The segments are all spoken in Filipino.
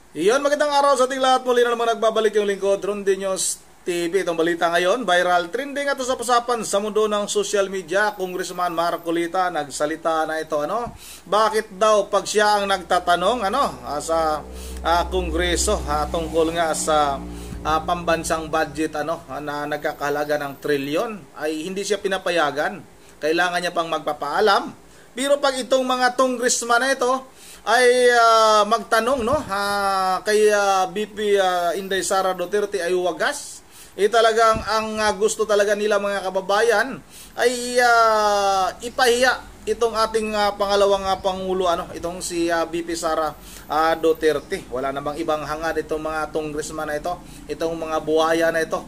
Iyon, magandang araw sa ating lahat. Muli na naman nagbabalik yung lingkod, Ronde News TV. Itong balita ngayon, viral trending at usap-usapan sa mundo ng social media. Congressman Marcolita nagsalita na ito. Bakit daw pag siya ang nagtatanong sa Kongreso tungkol nga sa pambansang budget na nagkakahalaga ng trilyon ay hindi siya pinapayagan. Kailangan niya pang magpapaalam. Pero pag itong mga congressman na ito ay magtanong kay BP Inday Sara Duterte ay wagas. Talagang ang gusto talaga nila mga kababayan ay ipahiya itong ating pangalawang pangulo itong si BP Sara Duterte. Wala namang ibang hangad itong mga congressman na ito, itong mga buhaya na ito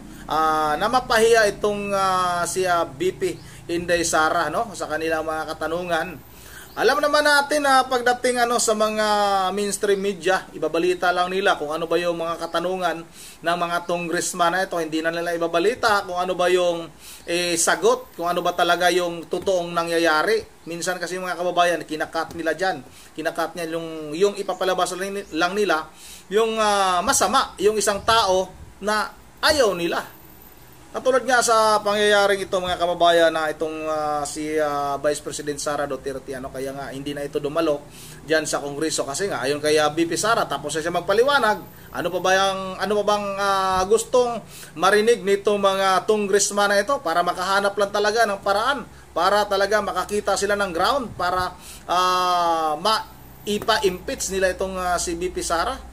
na mapahiya itong si BP Inday Sara sa kanilang mga katanungan. Alam naman natin na pagdating sa mga mainstream media, ibabalita lang nila kung ano ba yung mga katanungan ng mga congressman na ito. Hindi na nila ibabalita kung ano ba yung sagot, kung ano ba talaga yung totoong nangyayari. Minsan kasi mga kababayan, kinakat nila dyan. Kinakat niya yung ipapalabas lang nila, yung masama, yung isang tao na ayaw nila. Katulad nga sa pangyayaring ito mga kababayan na itong si Vice President Sara Duterte kaya nga hindi na ito dumalo diyan sa Kongreso kasi nga ayon kay BP Sara tapos siya magpaliwanag ano pa bang gustong marinig nito mga congressman na ito para makahanap lang talaga ng paraan para talaga makakita sila ng ground para ipa-impeach nila itong si BP Sara.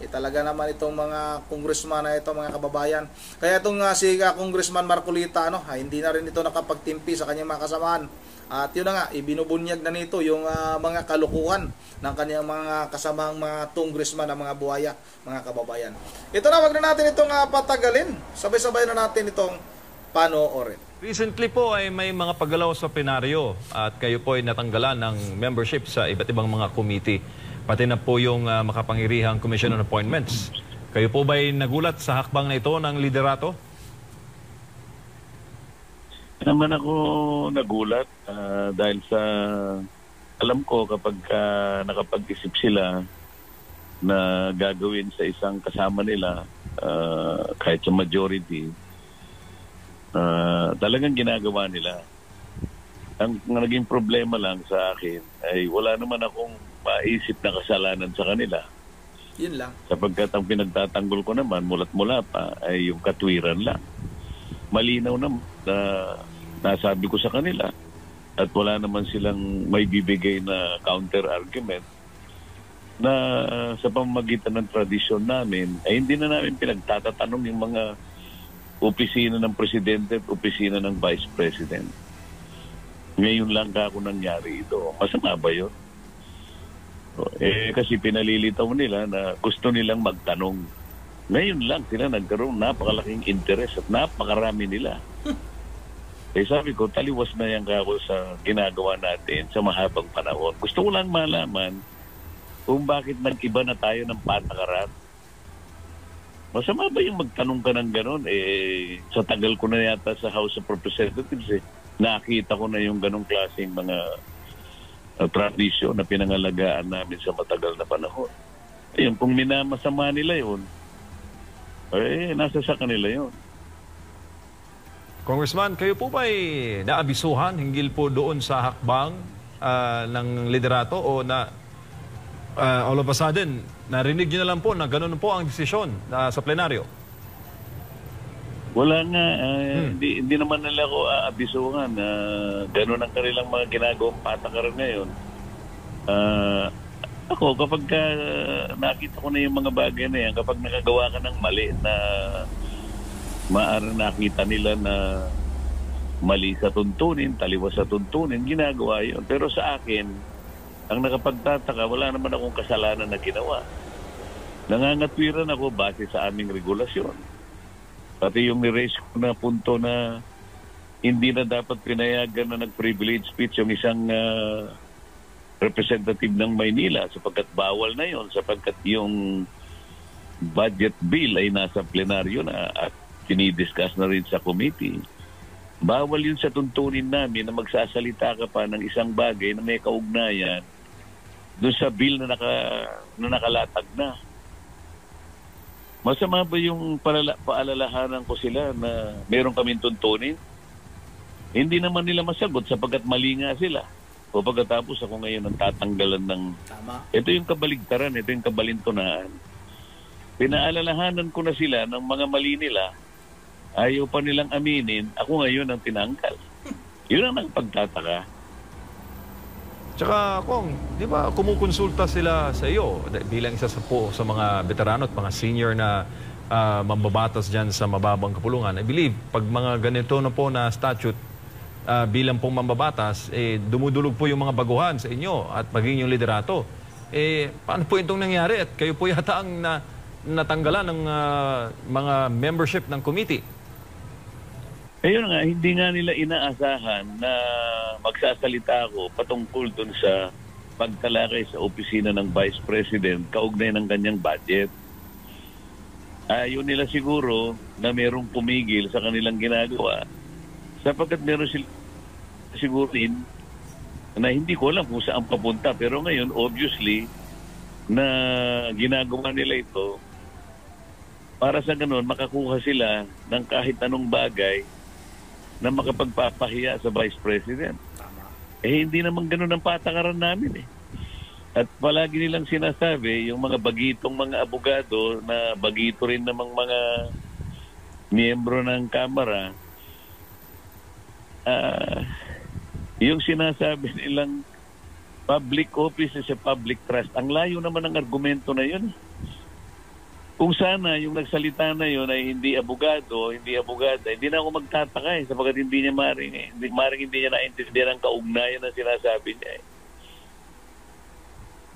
Talaga naman itong mga congressman na ito mga kababayan. Kaya itong si Congressman Marcolita hindi na rin ito nakapagtimpi sa kanyang mga kasamahan. At yun na nga, ibinubunyag na nito yung mga kalukuhan ng kanyang mga kasamang mga congressman na mga buhaya, mga kababayan. Ito na, wag na natin itong patagalin. Sabay-sabay na natin itong panoorin. Recently po ay may mga paggalaw sa plenaryo at kayo po ay natanggalan ng membership sa iba't ibang mga committee. Pati na po yung makapangyarihang Commission on Appointments. Kayo po ba'y nagulat sa hakbang na ito ng liderato? Naman ako nagulat dahil sa alam ko kapag nakapag-isip sila na gagawin sa isang kasama nila kahit sa majority, talagang ginagawa nila. Ang naging problema lang sa akin ay wala naman akong maisip na kasalanan sa kanila. Yun lang. Sapagkat ang pinagtatanggol ko naman, mulat mula pa, ay yung katwiran lang. Malinaw na nasabi ko sa kanila at wala naman silang may bibigay na counter-argument na sa pamamagitan ng tradisyon namin, ay hindi na namin pinagtatatanong yung mga opisina ng presidente at opisina ng vice president. Ngayon lang ako nangyari ito. Masama ba yun? Kasi pinalilitaw nila na gusto nilang magtanong. Ngayon lang sila nagkaroon napakalaking interest at napakarami nila. Sabi ko, taliwas na yan ako sa ginagawa natin sa mahabang panahon. Gusto ko lang malaman kung bakit nag-iba na tayo ng patakaran. Masama ba yung magtanong ka ng gano'n? Sa tagal ko na yata sa House of Representatives, nakita ko na yung ganong klaseng mga tradisyon na pinangalagaan namin sa matagal na panahon. Ayun, kung minamasama nila yun, nasa sa kanila yun. Congressman, kayo po ba'y naabisuhan hinggil po doon sa hakbang ng liderato o na all of a sudden, narinig nyo na lang po na gano'n po ang desisyon sa plenaryo? Wala nga, hindi naman nila ako aabisuhan. Gano'n ang kanilang mga ginagawang patakaran ngayon. Ako, kapag nakita ko na yung mga bagay na yan, kapag nakagawa ka ng mali na maaari nakita nila na mali sa tuntunin, taliwas sa tuntunin, ginagawa yun. Pero sa akin, ang nakapagtataka, wala naman akong kasalanan na ginawa. Nangangatwiran ako base sa aming regulasyon. Pati yung ni-raise ko na punto na hindi na dapat pinayagan na nag-privilege speech yung isang representative ng Maynila sapagkat bawal na yon sapagkat yung budget bill ay nasa plenaryo na at dinidiscuss na rin sa committee. Bawal yun sa tuntunin namin na magsasalita ka pa ng isang bagay na may kaugnayan doon sa bill na nakalatag na. Masama ba yung paalalahanan ko sila na meron kaming tuntunin? Hindi naman nila masagot sapagkat mali nga sila. O pagkatapos ako ngayon ang tatanggalan ng... Tama. Ito yung kabaligtaran, ito yung kabalintunaan. Pinaalalahanan ko na sila ng mga mali nila, ayaw pa nilang aminin, ako ngayon ang tinanggal. Yun ang nagpagtataka. Tsaka, Kong, di ba kumukonsulta sila sa iyo bilang isa sa mga veterano at mga senior na mambabatas dyan sa mababang kapulungan? I believe, pag mga ganito na po na statute, bilang pong mambabatas, dumudulog po yung mga baguhan sa inyo at maging yung liderato. Paano po itong nangyari? At kayo po yata ang natanggalan ng mga membership ng committee. Ayun nga, hindi nga nila inaasahan na magsasalita ako patungkol dun sa pagtalakay sa opisina ng Vice President kaugnay ng kanyang budget. Ayun nila siguro na merong pumigil sa kanilang ginagawa sapagkat meron sila siguro na hindi ko alam kung saan papunta. Pero ngayon, obviously, na ginagawa nila ito para sa ganun, makakuha sila ng kahit anong bagay na makapagpapahiya sa Vice President. Tama. Hindi naman ganun ang patakaran namin. At palagi nilang sinasabi, yung mga bagitong mga abogado na bagito rin namang mga miyembro ng Kamara, yung sinasabi nilang public office is a public trust. Ang layo naman ng argumento na yun. Kung sana yung nagsalita na yun ay hindi abogado, hindi abogada, hindi na ako magtataka sapagkat hindi niya maring hindi niya naintindihan ang kaugnayan na sinasabi niya.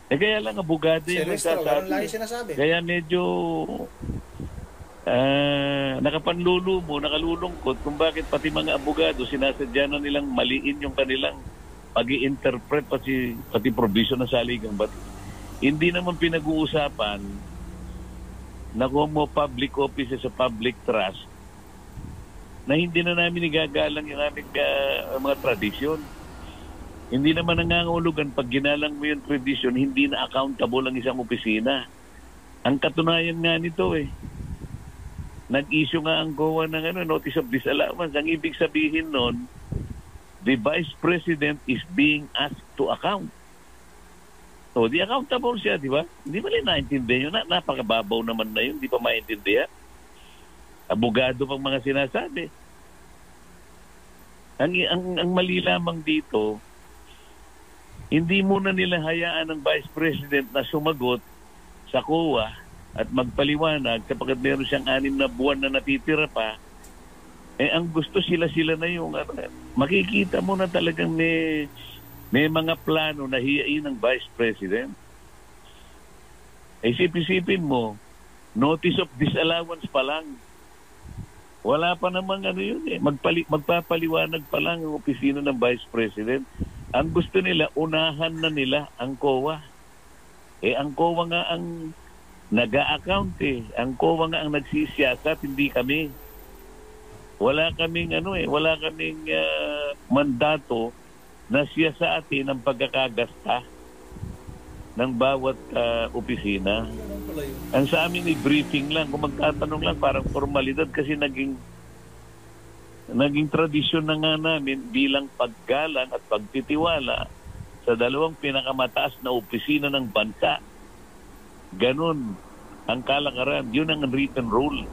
Kaya lang abogado yung nagsasabi. Kaya medyo nakapanlulumo, nakalulungkot kung bakit pati mga abogado sinasadya na nilang maliin yung kanilang pag-i-interpret pati provision ng saligang batas. Hindi naman pinag-uusapan na kung mo public office sa public trust na hindi na namin igagalang yung aming mga tradisyon. Hindi naman nangangahulugan pag ginalang mo yung tradisyon, hindi na accountable ang isang opisina. Ang katunayan nga nito nag-issue nga ang COA ng notice of disallowance. Ang ibig sabihin nun, the Vice President is being asked to account. So, di accountable siya, di ba? Hindi mo rin naintindihan yun. Napakababaw naman na yun. Di pa maintindihan. Abogado pang mga sinasabi. Ang mali lamang dito, hindi muna nila hayaan ng Vice President na sumagot sa COA at magpaliwanag sapagkat meron siyang 6 na buwan na natitira pa. Ang gusto sila na yung makikita mo na talagang may mga plano na hiyain ng Vice President. Isip-isipin mo, notice of disallowance pa lang. Wala pa namang yun magpapaliwanag pa lang ang opisina ng Vice President. Ang gusto nila, unahan na nila ang COA. Ang COA nga ang nag-a-account Ang COA nga ang nagsisiyasat, hindi kami. Wala kaming mandato na siya sa atin ang pagkakagasta ng bawat opisina. Ang sa amin ay briefing lang. Kung magtatanong lang, parang formalidad kasi naging tradisyon na nga namin bilang paggalang at pagtitiwala sa 2 pinakamataas na opisina ng bansa. Ganun ang kalakaran. Yun ang written rule.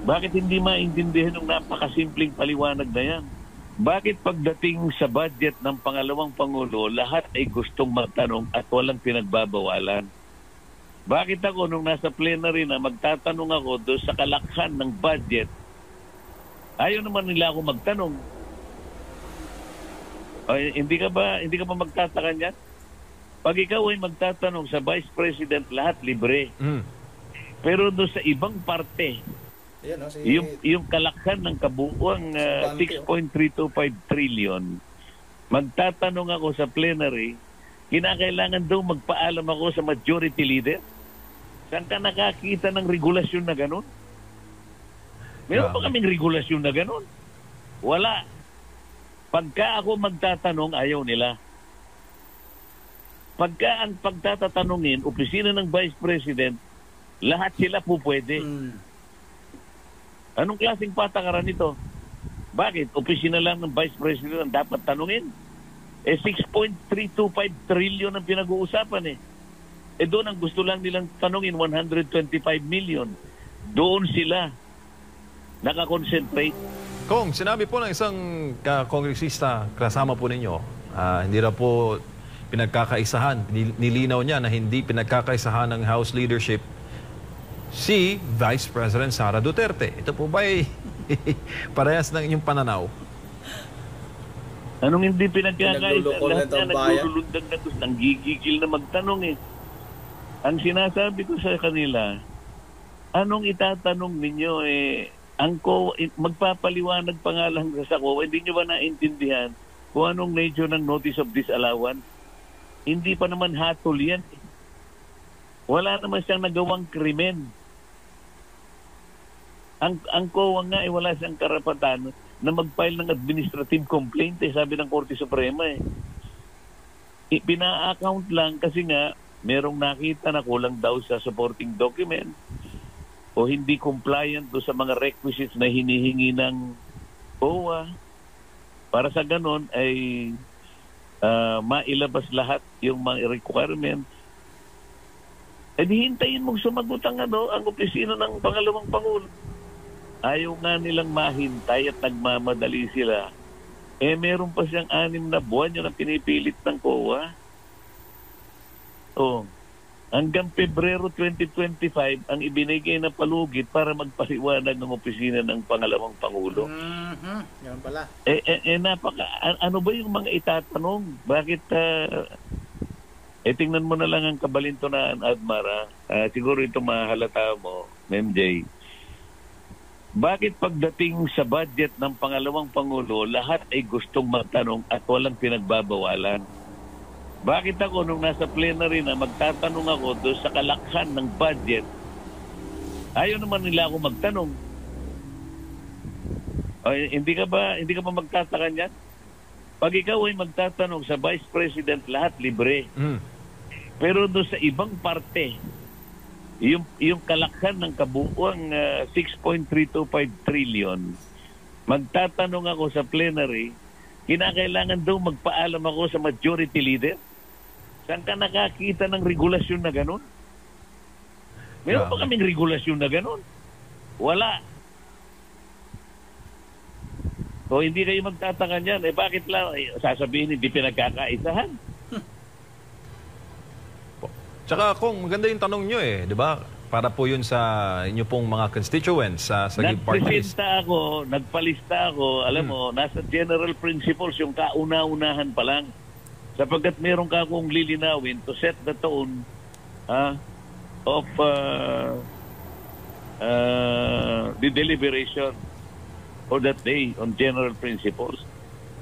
Bakit hindi maintindihan yung napakasimpleng paliwanag na yan? Bakit pagdating sa budget ng pangalawang Pangulo, lahat ay gustong magtanong at walang pinagbabawalan? Bakit ako nung nasa plenary na magtatanong ako doon sa kalakhan ng budget, ayaw naman nila ako magtanong? Hindi ka ba magtataka niyan? Pag ikaw ay magtatanong sa Vice President, lahat libre. Pero doon sa ibang parte, yung kalakhan ng kabuuang 6.325 trillion, magtatanong ako sa plenary, kinakailangan daw magpaalam ako sa majority leader. Saan ka nakakita ng regulasyon na gano'n? Meron pa kaming regulasyon na gano'n? Wala. Pagka ako magtatanong, ayaw nila. Pagka ang pagtatanungin, opisina ng Vice President, lahat sila po pwede. Anong klaseng patakaran ito? Bakit? Opisina lang ng Vice President ang dapat tanungin? 6.325 trillion ang pinag-uusapan doon ang gusto lang nilang tanungin, 125 million. Doon sila nakakonsentrate. Kung sinabi po ng isang kongresista kasama po ninyo, hindi na po pinagkakaisahan, nilinaw niya na hindi pinagkakaisahan ng House leadership si Vice President Sara Duterte. Ito po ba ay parehas ng inyong pananaw? Anong hindi pinagkakaisa? Pinagluloko Lahat na na itong bayan. naglulundag na gusto, nanggigigil na magtanong Ang sinasabi ko sa kanila, anong itatanong ninyo ang magpapaliwanag pa nga lang sa COA, hindi nyo ba naintindihan kung anong nature ng notice of disallowance? Hindi pa naman hatol yan. Wala naman siyang nagawang krimen. Ang COA nga wala siyang karapatan na mag-file ng administrative complaint sabi ng Korte Suprema Pina-account lang kasi nga merong nakita na kulang daw sa supporting document o hindi compliant do sa mga requisites na hinihingi ng COA. Para sa ganon ay mailabas lahat yung mga requirements. Di hintayin mong sumagot ang opisina ng pangalawang Pangulo. Ayaw nga nilang mahintay at nagmamadali sila. Meron pa siyang 6 na buwan yun ang pinipilit ng COA. Hanggang Pebrero 2025 ang ibinigay na palugit para magpaliwanag ng opisina ng pangalawang Pangulo. Yan pala. Ano ba yung mga itatanong? Bakit tingnan mo na lang ang kabalintunaan, Admara. Siguro ito mahalata mo, MJ. Bakit pagdating sa budget ng pangalawang Pangulo, lahat ay gustong magtanong at walang pinagbabawalan? Bakit ako nung nasa plenary na magtatanong ako doon sa kalakhan ng budget, ayaw naman nila ako magtanong? Hindi ka ba magtataka niyan? Pag ikaw ay magtatanong sa Vice President, lahat libre. Pero doon sa ibang parte, yung kalakhan ng kabuuang 6.325 trillion, magtatanong ako sa plenary, kinakailangan daw magpaalam ako sa majority leader? Saan ka nakakita ng regulasyon na gano'n? Meron pa kaming regulasyon na gano'n? Wala. O hindi kayo magtataka niyan, bakit lang sasabihin hindi pinagkakaisahan? Tsaka kung maganda yung tanong nyo di ba? Para po yun sa inyo pong mga constituents sa party list. Nagpalista ako, alam mo, nasa general principles yung kauna-unahan pa lang. Sapagkat meron ka akong lilinawin to set the tone of the deliberation for that day on general principles.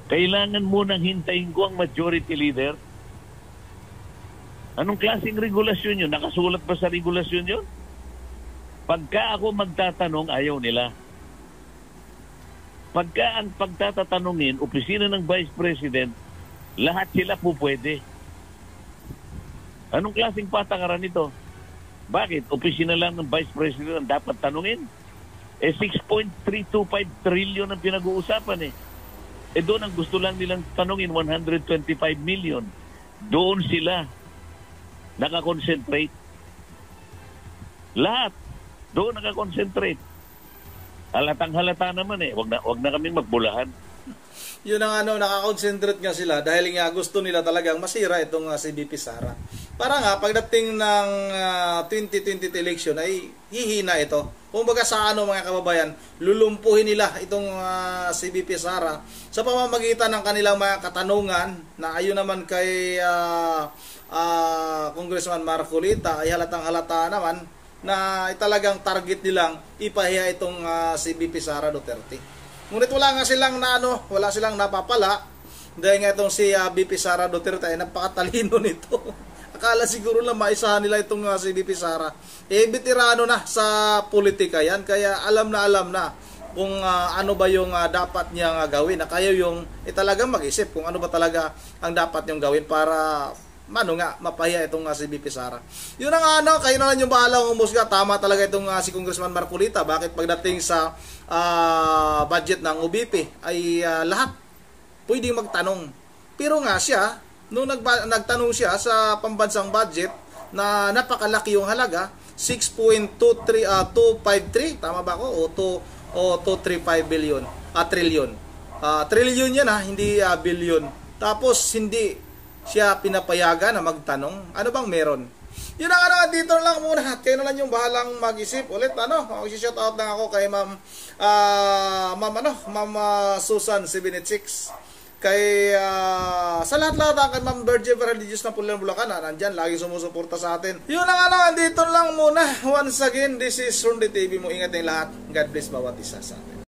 Kailangan munang hintayin ko ang majority leader. Anong klaseng regulasyon yun? Nakasulat ba sa regulasyon yun? Pagka ako magtatanong, ayaw nila. Pagka ang pagtatatanungin, opisina ng Vice President, lahat sila po pwede. Anong klaseng patakaran ito? Bakit? Opisina lang ng Vice President ang dapat tanungin? 6.325 trillion ang pinag-uusapan doon ang gusto lang nilang tanungin, 125 million. Doon sila nakakonsentrate. Lahat doon nakakonsentrate. Halatang halata naman wag na kaming magbulahan. Yun ang nakakonsentrate nga sila dahil nga gusto nila talagang masira itong si VP Sara. Para nga pagdating ng 2020 election ay hihina ito. Kumbaga sa mga kababayan, lulumpuhin nila itong si VP Sara sa pamamagitan ng kanilang mga katanungan na ayon naman kay Congressman Marcolita ay halatang halata naman na talagang target nilang ipahiya itong si VP Sara Duterte. Ngunit wala silang napapala dahil nga itong si VP Sara Duterte ay napakatalino nito. Akala siguro lang maisahan nila itong si VP Sara. Veterano na sa politika yan, kaya alam na kung ano ba yung dapat niyang gawin. Na kayo yung talagang mag-isip kung ano ba talaga ang dapat niyang gawin para mapahiya itong si BP Sara. Yun ang kayo na lang yung bahala umusga. Tama talaga itong si Congressman Marcolita. Bakit pagdating sa budget ng OBP ay lahat pwedeng magtanong. Pero nga siya, nung nagtanong siya sa pambansang budget na napakalaki yung halaga, 6.253, tama ba ako? O 235 billion, trillion. Trillion yan hindi billion. Tapos hindi siya pinapayagan na magtanong. Ano bang meron? Yun ang dito lang muna. Kayo na lang yung bahalang mag-isip ulit. Mag-shout out lang ako kay Ma'am Susan 786. Kay sa lahat-lahat kay Ma'am Virgin Religious na Pulilan Bulacan, nandyan lagi sumusuporta sa atin. Yun ang dito lang muna. Once again, this is Ronde TV mo. Ingat yung lahat. God bless bawat isa sa atin.